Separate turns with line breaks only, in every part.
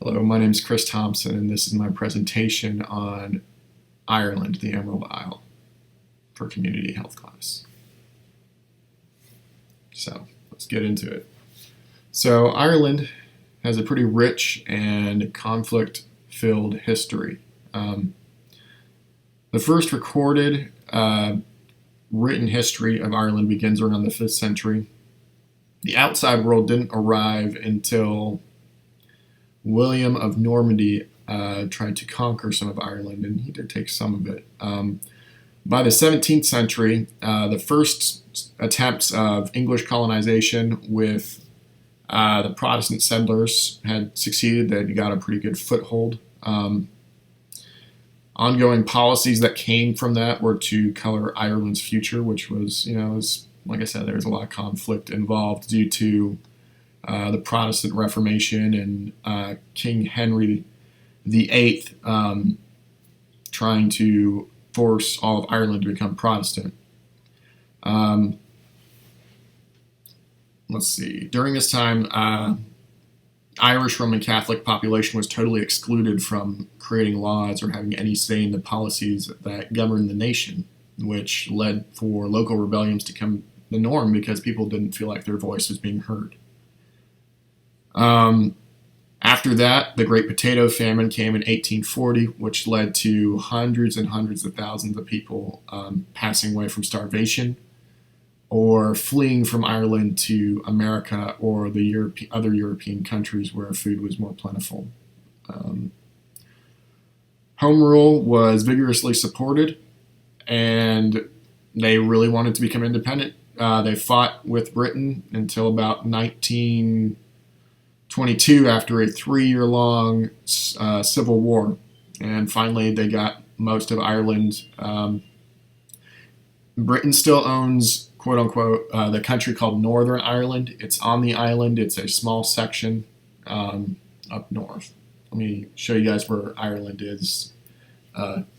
Hello, my name is Chris Thompson, and this is my presentation on Ireland, the Emerald Isle, for community health class. So let's get into it. So Ireland has a pretty rich and conflict-filled history. The first recorded written history of Ireland begins around the 5th century. The outside world didn't arrive until William of Normandy tried to conquer some of Ireland, and he did take some of it. By the 17th century, the first attempts of English colonization with the Protestant settlers had succeeded. They got a pretty good foothold. Ongoing policies that came from that were to color Ireland's future, which was, like I said, there was a lot of conflict involved due to the Protestant Reformation and King Henry VIII trying to force all of Ireland to become Protestant. Let's see. During this time, Irish Roman Catholic population was totally excluded from creating laws or having any say in the policies that govern the nation, which led for local rebellions to become the norm because people didn't feel like their voice was being heard. After that, the Great Potato Famine came in 1840, which led to hundreds and hundreds of thousands of people passing away from starvation or fleeing from Ireland to America or the other European countries where food was more plentiful. Home rule was vigorously supported, and they really wanted to become independent. They fought with Britain until about 1922 after a 3-year-long civil war, and finally they got most of Ireland. Britain still owns, quote unquote, the country called Northern Ireland. It's on the island. It's a small section up north. Let me show you guys where Ireland is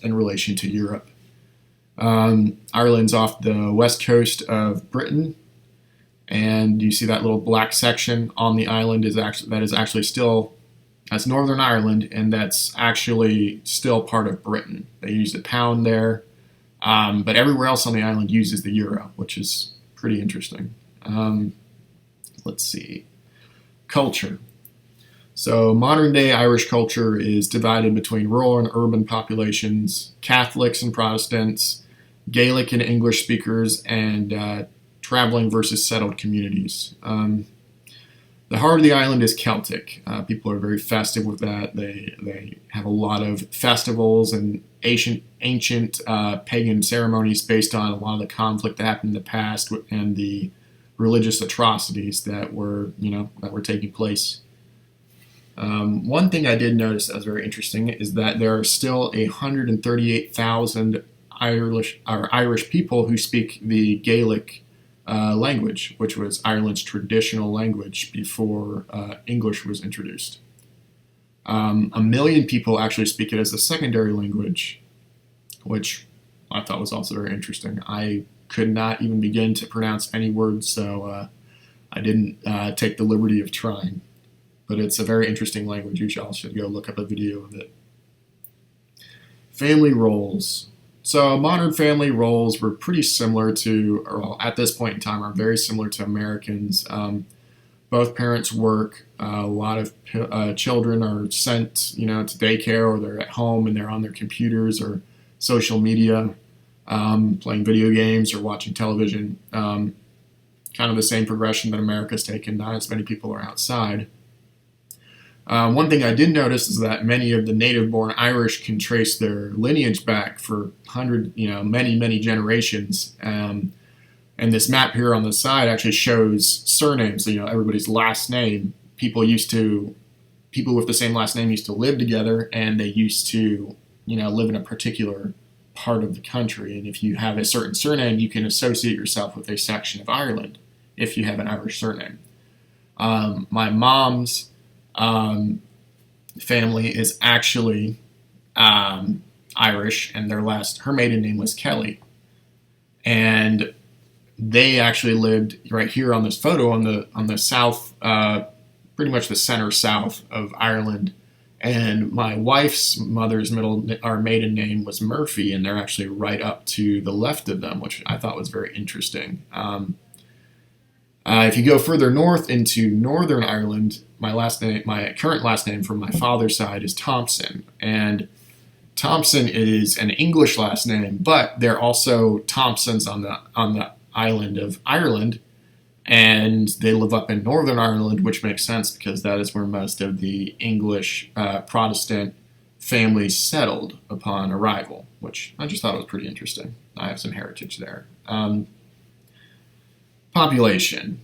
in relation to Europe. Ireland's off the west coast of Britain, and you see that little black section on the island that's Northern Ireland, and that's actually still part of Britain. They use the pound there, but everywhere else on the island uses the euro, which is pretty interesting. Let's see. Culture. So modern day Irish culture is divided between rural and urban populations, Catholics and Protestants, Gaelic and English speakers, and traveling versus settled communities. The heart of the island is Celtic. People are very festive with that. They have a lot of festivals and ancient pagan ceremonies based on a lot of the conflict that happened in the past and the religious atrocities that were taking place. One thing I did notice that was very interesting is that there are still 138,000 Irish people who speak the Gaelic language, which was Ireland's traditional language before English was introduced. 1 million people actually speak it as a secondary language, which I thought was also very interesting. I could not even begin to pronounce any words, so I didn't take the liberty of trying. But it's a very interesting language. You all should go look up a video of it. Family roles. So modern family roles were pretty similar to, or at this point in time, are very similar to Americans. Both parents work. A lot of children are sent, to daycare, or they're at home and they're on their computers or social media, playing video games or watching television. Kind of the same progression that America's taken. Not as many people are outside. One thing I did notice is that many of the native-born Irish can trace their lineage back for many generations. And this map here on the side actually shows surnames. Everybody's last name. People with the same last name used to live together, and they used to, live in a particular part of the country. And if you have a certain surname, you can associate yourself with a section of Ireland if you have an Irish surname. My mom's family is actually Irish, and her maiden name was Kelly, and they actually lived right here on this photo on the south, pretty much the center south of Ireland, And my wife's mother's maiden name was Murphy, and they're actually right up to the left of them, which I thought was very interesting. If you go further north into Northern Ireland, my current last name from my father's side is Thompson, and Thompson is an English last name, but they're also Thompsons on the island of Ireland, and they live up in Northern Ireland, which makes sense because that is where most of the English Protestant families settled upon arrival, which I just thought was pretty interesting. I have some heritage there. Population.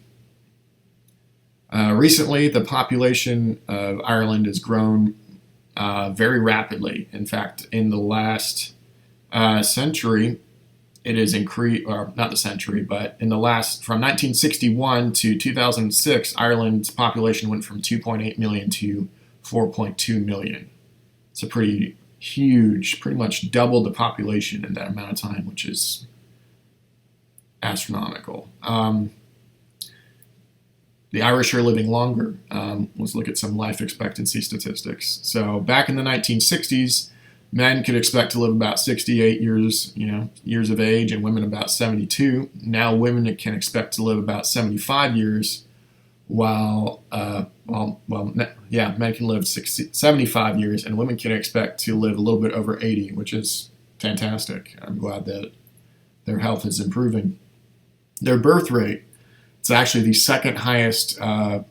Recently, the population of Ireland has grown very rapidly. In fact, in the last century, it has increased, or not the century, but in the last, from 1961 to 2006, Ireland's population went from 2.8 million to 4.2 million. It's a pretty huge, pretty much doubled the population in that amount of time, which is astronomical. The Irish are living longer. Let's look at some life expectancy statistics. So back in the 1960s, men could expect to live about 68 years of age, and women about 72. Now women can expect to live about 75 years, while men can live 75 years, and women can expect to live a little bit over 80, which is fantastic. I'm glad that their health is improving. Their birth rate, it's actually the second highest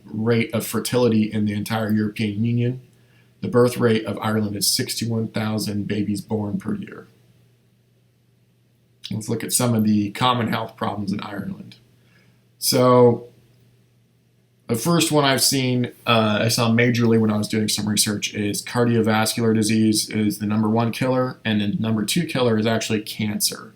rate of fertility in the entire European Union. The birth rate of Ireland is 61,000 babies born per year. Let's look at some of the common health problems in Ireland. So the first one I saw majorly when I was doing some research, is cardiovascular disease is the number one killer, and the number two killer is actually cancer.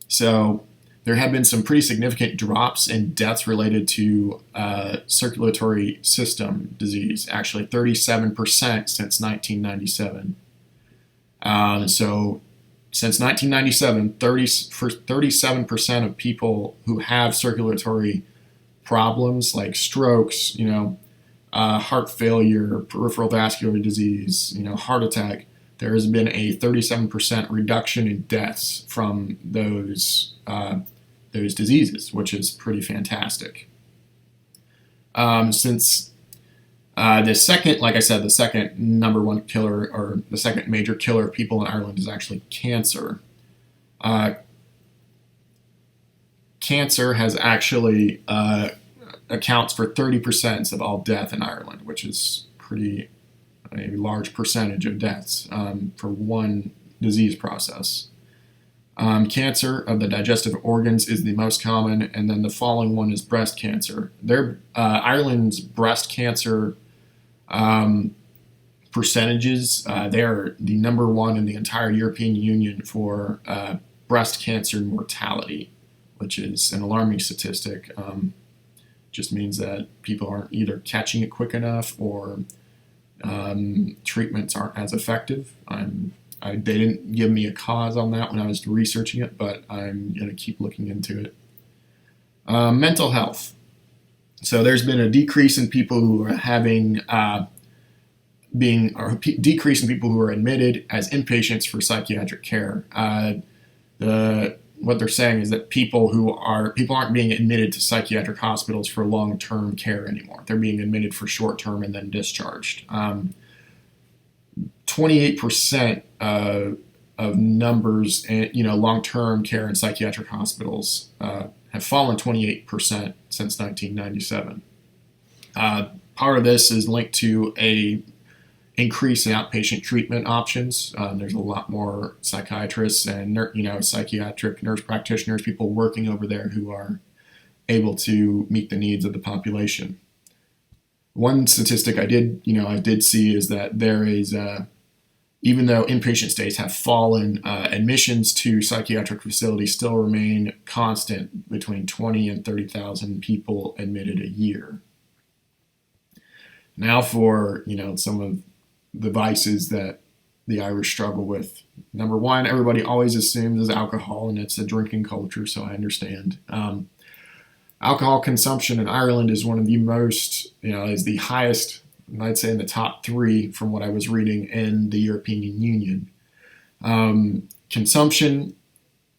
So there have been some pretty significant drops in deaths related to circulatory system disease, actually 37% since 1997. So since 1997, 37% of people who have circulatory problems like strokes, heart failure, peripheral vascular disease, heart attack, there has been a 37% reduction in deaths from those diseases, which is pretty fantastic. Since the second number one killer, or the second major killer of people in Ireland, is actually cancer. Cancer has actually accounts for 30% of all death in Ireland, which is a large percentage of deaths for one disease process. Cancer of the digestive organs is the most common, and then the following one is breast cancer. Ireland's breast cancer percentages, they are the number one in the entire European Union for breast cancer mortality, which is an alarming statistic. Just means that people aren't either catching it quick enough, or treatments aren't as effective. They didn't give me a cause on that when I was researching it, but I'm going to keep looking into it. Mental health. So there's been a decrease in people who are decrease in people who are admitted as inpatients for psychiatric care. What they're saying is that people aren't being admitted to psychiatric hospitals for long-term care anymore. They're being admitted for short-term and then discharged. 28% of numbers in long-term care in psychiatric hospitals have fallen 28% since 1997. Part of this is linked to a increase in outpatient treatment options. There's a lot more psychiatrists and psychiatric nurse practitioners, people working over there who are able to meet the needs of the population. One statistic I did see is that there is, even though inpatient stays have fallen, admissions to psychiatric facilities still remain constant, between 20 and 30,000 people admitted a year. Now for some of the vices that the Irish struggle with. Number one, everybody always assumes is alcohol, and it's a drinking culture, so I understand. Alcohol consumption in Ireland is one of the most, is the highest I'd say in the top three from what I was reading in the European Union. Consumption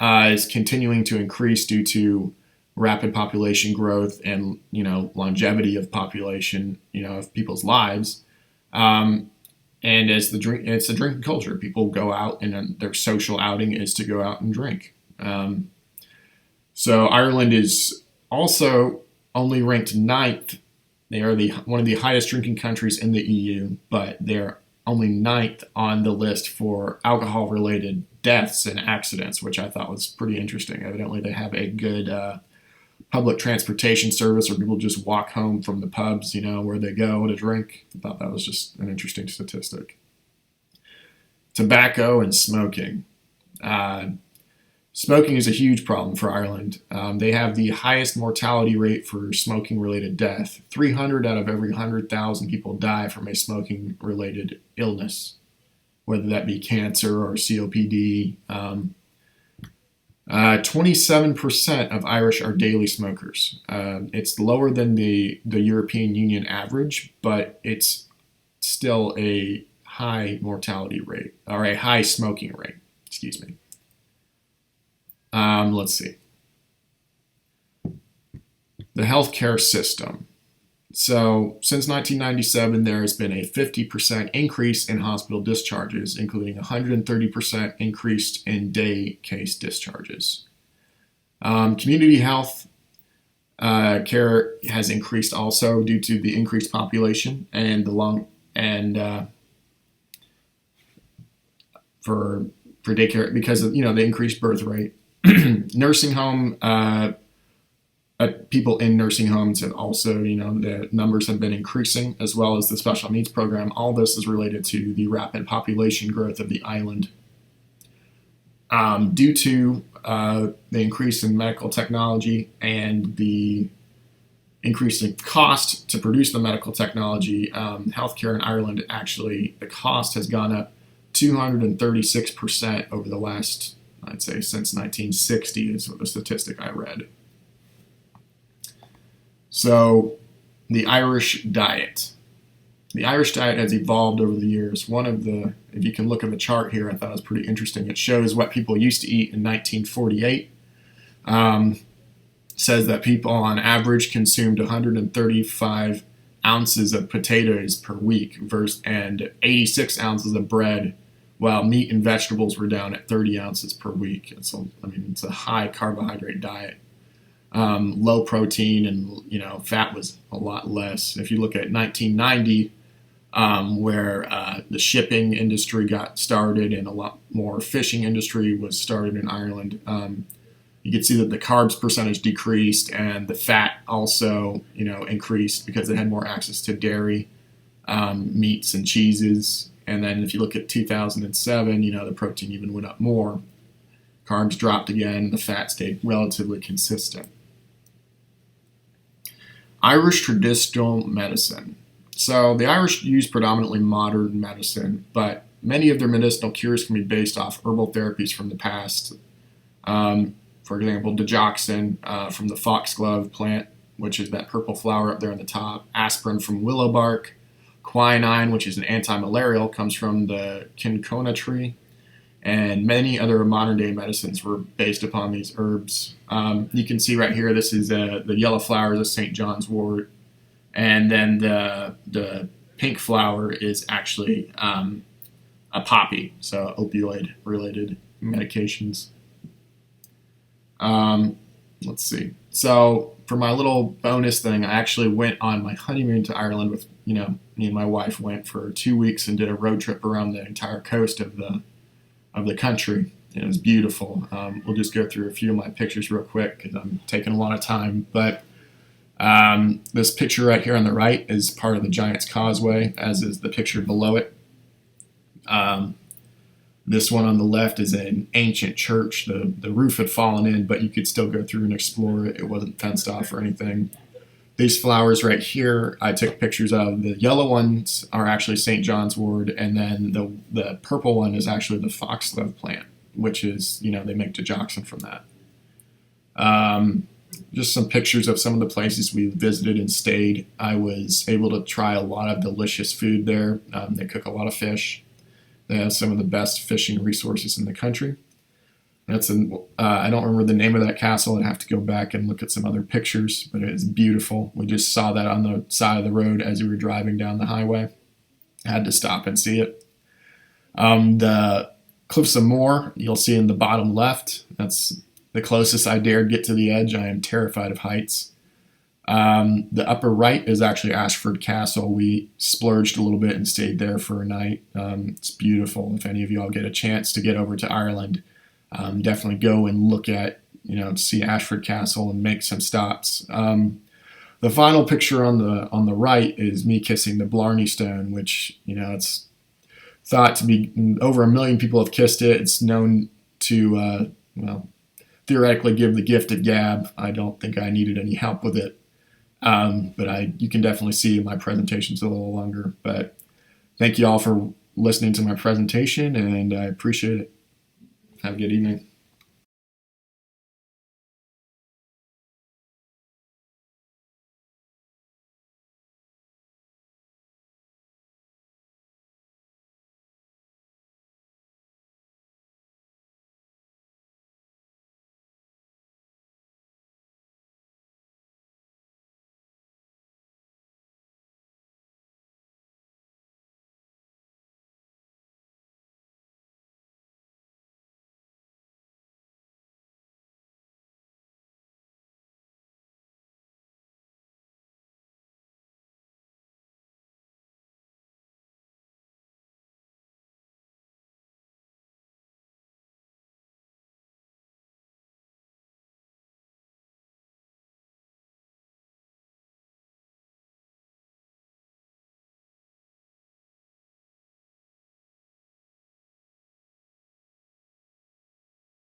is continuing to increase due to rapid population growth and longevity of population, of people's lives. And as it's a drinking culture. People go out and their social outing is to go out and drink. So Ireland is also only ranked ninth. They are one of the highest drinking countries in the EU, but they're only ninth on the list for alcohol-related deaths and accidents, which I thought was pretty interesting. Evidently, they have a good public transportation service where people just walk home from the pubs, where they go to drink. I thought that was just an interesting statistic. Tobacco and smoking. Smoking is a huge problem for Ireland. They have the highest mortality rate for smoking-related death. 300 out of every 100,000 people die from a smoking-related illness, whether that be cancer or COPD. 27% of Irish are daily smokers. It's lower than the European Union average, but it's still a high mortality rate, or a high smoking rate, excuse me. Let's see. The healthcare system. So since 1997, there has been a 50% increase in hospital discharges, including 130% increase in day case discharges. Community health care has increased also due to the increased population and for daycare because of the increased birth rate. Nursing home. People in nursing homes have also, the numbers have been increasing, as well as the special needs program. All this is related to the rapid population growth of the island. Due to the increase in medical technology and the increase in cost to produce the medical technology, healthcare in Ireland, actually, the cost has gone up 236% over the last, I'd say, since 1960 is the statistic I read. So, the Irish diet. The Irish diet has evolved over the years. If you can look at the chart here, I thought it was pretty interesting. It shows what people used to eat in 1948. Says that people on average consumed 135 ounces of potatoes per week and 86 ounces of bread, while meat and vegetables were down at 30 ounces per week. It's a high carbohydrate diet. Low protein and fat was a lot less. If you look at 1990, where the shipping industry got started and a lot more fishing industry was started in Ireland, you could see that the carbs percentage decreased and the fat also increased because they had more access to dairy, meats and cheeses. And then if you look at 2007, the protein even went up more. Carbs dropped again, the fat stayed relatively consistent. Irish traditional medicine. So the Irish use predominantly modern medicine, but many of their medicinal cures can be based off herbal therapies from the past. For example, digoxin from the foxglove plant, which is that purple flower up there on the top. Aspirin from willow bark. Quinine, which is an anti-malarial, comes from the cinchona tree. And many other modern-day medicines were based upon these herbs. You can see right here, this is the yellow flower is a St. John's wort, and then the pink flower is actually a poppy, so opioid-related medications. Let's see. So for my little bonus thing, I actually went on my honeymoon to Ireland with, me and my wife went for 2 weeks and did a road trip around the entire coast of the country. It was beautiful. We'll just go through a few of my pictures real quick because I'm taking a lot of time. But this picture right here on the right is part of the Giant's Causeway, as is the picture below it. This one on the left is an ancient church. The roof had fallen in, but you could still go through and explore it. It wasn't fenced off or anything. These flowers right here, I took pictures of. The yellow ones are actually St. John's wort, and then the purple one is actually the foxglove plant, which is, they make digoxin from that. just some pictures of some of the places we visited and stayed. I was able to try a lot of delicious food there. They cook a lot of fish. They have some of the best fishing resources in the country. I don't remember the name of that castle. I'd have to go back and look at some other pictures, but it is beautiful. We just saw that on the side of the road as we were driving down the highway. Had to stop and see it. The Cliffs of Moher, you'll see in the bottom left. That's the closest I dared get to the edge. I am terrified of heights. The upper right is actually Ashford Castle. We splurged a little bit and stayed there for a night. It's beautiful. If any of y'all get a chance to get over to Ireland, definitely go and look at, see Ashford Castle and make some stops. The final picture on the right is me kissing the Blarney Stone, which, it's thought to be over 1 million people have kissed it. It's known to, theoretically give the gift of gab. I don't think I needed any help with it. But you can definitely see my presentation's a little longer. But thank you all for listening to my presentation, and I appreciate it. Have a good evening.